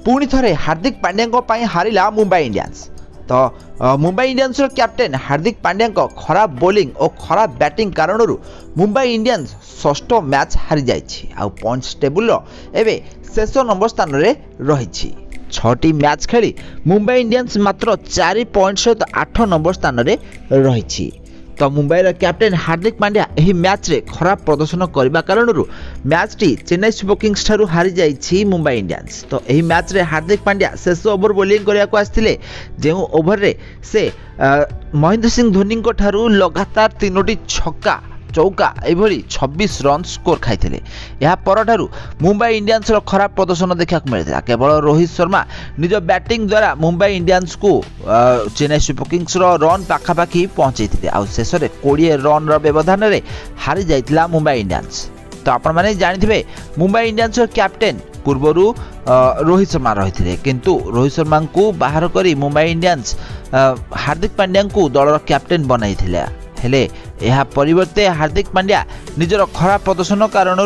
पुणी थे हार्दिक पांड्या हारिला मुंबई इंडियंस। तो मुंबई इंडियंस कैप्टेन हार्दिक पांड्या खराब बोलिंग और खराब बैटिंग कारण मुंबई इंडियंस षष्ठ मैच हारी जाइए। आ पॉइंट्स टेबुल एवं शेष नंबर स्थान में रही। 6टी मैच खेली मुंबई इंडियंस मात्र 4 पॉइंट सहित 8 नंबर स्थान में रही। तो मुंबईर कैप्टेन हार्दिक पांड्या यह मैच रे खराब प्रदर्शन करने कारण match T Chennai super Kings ठारू हारी जाइए मुंबई इंडियंस। तो यही मैच रे हार्दिक पांड्या शेष ओवर बोलिंग करने को आसते जो ओवर रे से महेंद्र सिंह धोनी को ठारू लगातार 3टी छक्का चौका यह 26 रन स्कोर खाई। या परठारू मुंबई इंडियंस खराब प्रदर्शन देखा मिलता। केवल रोहित शर्मा निज बैटिंग द्वारा मुंबई इंडियंस को चेन्नई सुपर किंग्स रन पाखापाखि पहुंचे शेष में 20 रन व्यवधान में हारी जाइए मुंबई इंडियंस। तो आपण मैंने जानी मुंबई इंडियंस कैप्टेन पूर्वर रोहित शर्मा रही किंतु रोहित शर्मा को बाहर कर मुंबई इंडियंस हार्दिक पांड्या को दलर कैप्टेन बनाई हेले यह परिवर्ते हार्दिक पांड्या निजर खराब प्रदर्शन कारण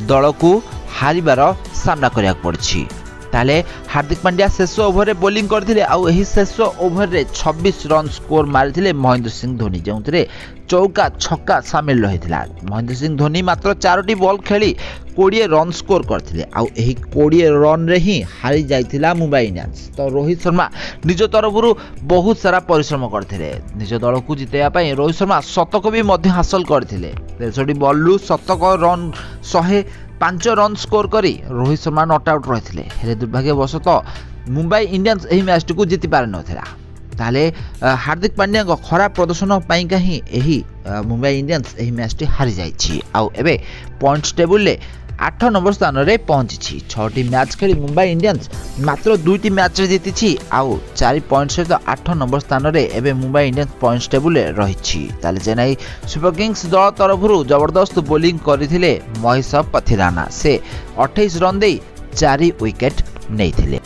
दल को हारिबार सामना करिया पड़छि। ताले हार्दिक पांड्या शेष ओवर में बोलिंग करथिले आउ एही शेष ओवर रे 26 रन स्कोर मारिथिले महेंद्र सिंह धोनी जोंतरे चौका छक्का शामिल रहिथिला। महेंद्र सिंह धोनी मात्र 4टी बॉल खेली 20 रन स्कोर करथिले आउ एही 20 रन रे ही हारी जाइथिला मुंबई इंडियंस। तो रोहित शर्मा निज तरफरु बहुत सारा परिश्रम करथिले निज दल को जितेया पई। रोहित शर्मा शतक भी मध्य हासिल करथिले 63 बॉल रु शतक रन 105 रन स्कोर करी रोहित शर्मा नॉट आउट रही। दुर्भाग्यवशतः मुंबई इंडियंस यही मैच को जीति पार नथिला। ताले हार्दिक पांड्या खराब प्रदर्शन पाई कहीं यही मुंबई इंडियंस यही मैच टी हारी जाइए। आउ एबे पॉइंट्स टेबुल ले 8 नंबर स्थान में पहुंची। 6टी मैच खेली मुंबई इंडियंस मात्र 2टी मैच रे जीति आउ 4 पॉइंट सहित 8 नंबर स्थान में एवं मुंबई इंडियंस पॉइंट्स टेबुल रही। ताले चेन्नई सुपर किंग्स दल तरफरु जबरदस्त बोलिंग करथिले महेश पथिराना से 28 रन दे 4 विकेट नहीं।